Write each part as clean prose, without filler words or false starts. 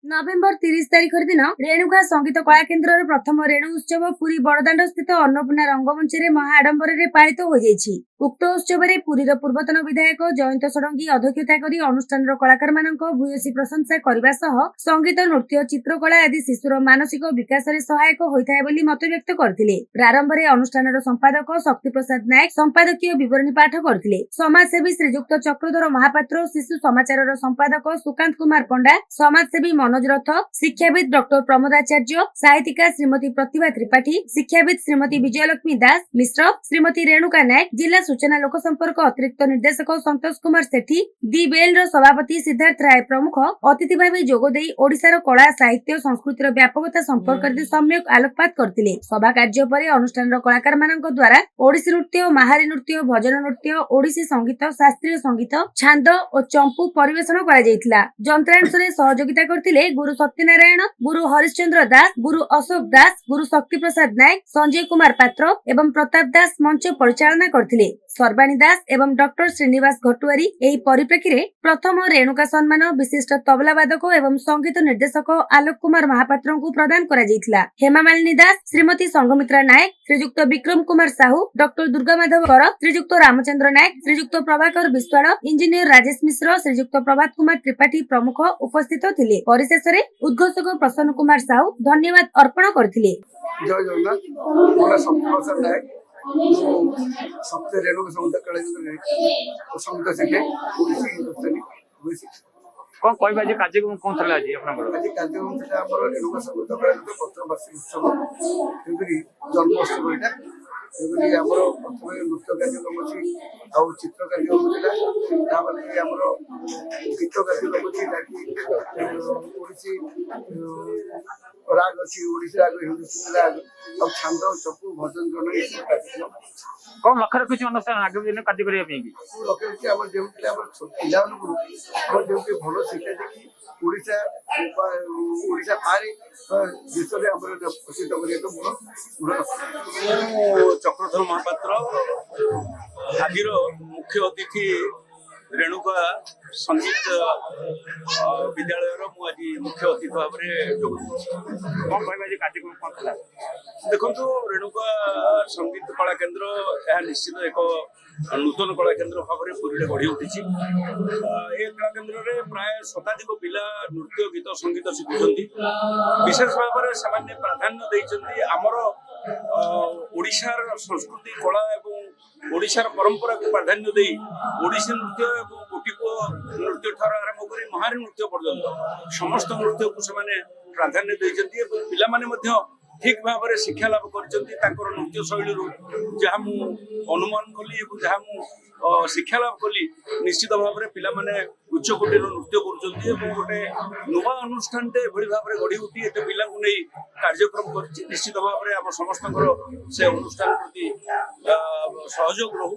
नवेम्बर 30 तारिख दिन रेणुका संगीत कला केन्द्र प्रथम रेणु उत्सव पुरी बड़दाण्ड स्थित अन्नपूर्णा रंगमंच महाआडंबर पालित हो जाइछि। उक्त उत्सव में पुरीर पूर्वतन विधायक जयंत षडंगी अध्यक्षता करी अनुष्ठान कलाकार मानक भूयसी प्रशंसा करने सह संगीत नृत्य चित्रकला आदि शिशुर मानसिक विकास में सहायक होता है बोली मत व्यक्त करथिले। प्रारंभ में अनुष्ठान संपादक शक्ति प्रसाद नायक संपादकीय विवरणी पाठ करथिले। समाजसेवी श्रीजुक्त चक्रधर महापात्र, शिशु समाचार संपादक सुकांत कुमार पंडा, समाजसेवी मनोज रथ, शिक्षाविद डॉक्टर प्रमोदाचार्य, साहित्यिका श्रीमती प्रतिभा त्रिपाठी, शिक्षाविद श्रीमती विजयलक्ष्मी दास मिश्र, श्रीमती रेणुका नायक, जिला सूचना लोक संपर्क अतिरिक्त निर्देशक संतोष कुमार सेठी, दी बेल सभापति सिद्धार्थ राय प्रमुख अतिथि भाव जोगदेई ओडिशार कला साहित्य संस्कृतिर व्यापकता संपर्क सम्यक आलोकपात करथिले। सभा कार्य पर अनुष्ठान कलाकार मानक द्वारा ओडिसी नृत्य, महारी नृत्य, भजन नृत्य, ओडिसी संगीत, शास्त्रीय संगीत, छांद और चंपू परिवेषण करा जायतिला। जंत्रांश रे सहयोगिता करथिले गुरु सत्यनारायण, गुरु हरिश्चंद्र दास, गुरु अशोक दास, गुरु शक्ति प्रसाद नायक, संजय कुमार पात्र एवं प्रताप दास मंच परिचालना करथिले। सर्वाणी दास एवं डॉक्टर श्रीनिवास घटुआरी एही परिप्रेक्षी रे प्रथम रेणुका सम्मान विशिष्ट तबलावादक एवं संगीत निर्देशक आलोक कुमार महापात्र को प्रदान करा जायतिला। हेमामालिनी दास, श्रीमती संघमित्रा नायक, श्रीजुक्त विक्रम कुमार साहू, डॉक्टर दुर्गा माधव कर, श्रीजुक्त रामचंद्र नायक, श्रीजुक्त प्रभाकर विश्वाड़, इंजीनियर राजेश मिश्र, श्रीजुक्त प्रभात कुमार त्रिपाठी प्रमुख उपस्थित थिले। परिशेष रे उद्घोषक प्रसन्न कुमार साहू धन्यवाद अर्पण करथिले। जय जगन्नाथ। मोला शक्ति प्रसाद नायक सप्ते रेणुका संगीत कला केन्द्र संगीत शिखे ओडिसी हिंदुस्तानी कौन कोई बाजी कार्यक्रम कौन थला आज आपनकर आज कार्यक्रम था हमर रेणुका संगीत कला केन्द्र प्रथम वार्षिक उत्सव एबरी जन्मोत्सव एटा एबरी हमर प्रथम नृत्य कार्यक्रम अछि आ चित्र कार्यक्रम थिला ताबले हमर गीत कार्यक्रम अछि ताकि ओडिसी राग अच्छी ओडिसी राग हिंदुस्तानी राग और छंद चपू भजन जन कौन लक्ष्य रखिछ अनुष्ठान आगे दिन कार्य करिया पे की लक्ष्य कि हमर जेउते हमर पिला को हमर जेउते भलो शिक्षा देखि ओडिसा पारे देश रे हमर प्रसिद्ध करिया तो चक्रधर महापात्र आज मुख्य अतिथि रेणुका संगीत विद्यालय आज मुख्य अतिथि भाव कौन कोई कार्यक्रम कौन थला देखो रेणुका संगीत कला केन्द्र यह निश्चित एक नूतन कला केन्द्र भाव में पुरी गढ़ी उठी। कला केन्द्र में प्राय शताधिक पिला नृत्य गीत संगीत शिखुंट विशेष भाव में से प्राधान्य देते आमर ओडिशार संस्कृति कला एवं ओडिशार परंपरा को प्राधान्य दे ओडिसी नृत्य एवं गोटीपुओ नृत्य ठार आरंभ कर महारी नृत्य पर्यंत समस्त नृत्य को से प्राधान्य देते पिला माने ठीक भाव में शिक्षा लाभ कर नृत्य शैली जहाँ अनुमान कली जहाँ शिक्षा लाभ कली निश्चित भाव में पिला माने उच्च कोटीर नृत्य कर गोटे नुआ अनुष्ठान भाव में गढ़ी उठी एत पिला नहीं कार्यक्रम कर निश्चित भाव में आम समस्त से अनुष्ठान प्रति सहयोग रहू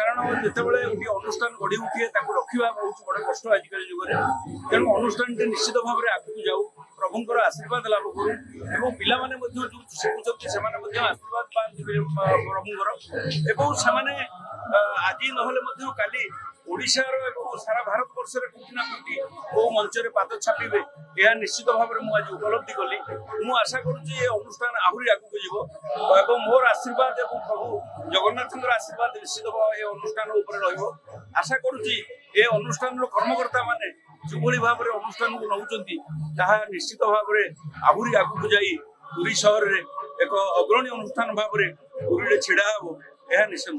कारण जिते गोटे अनुष्ठान गढ़ी उठे रखा बहुत बड़ा कष्ट आजिकल जुगे तेणु अनुष्ठान निश्चित भाव में आगे जाऊ प्रभुंर आशीर्वाद लाभ करूँ पिला जो शिखुंट से आशीर्वाद पाती प्रभुंर आज ना काली ओडिशार सारा भारत वर्ष कोटि ना कोटि को मंच पाद छापे यह निश्चित भाव में आज उपलब्धि कली मु आशा करुँचे अनुष्ठान आहरी आगू मोर आशीर्वाद और प्रभु जगन्नाथ आशीर्वाद निश्चित भाव ये अनुष्ठान आशा करुँची ये अनुष्ठान कर्मकर्ता माने जो भाव में अनुष्ठान को नौ निश्चित भाव में आहरी आगू जाई पुरी सहर में एक अग्रणी अनुष्ठान भाव में पुरी छिड़ा हम यह निश्चित।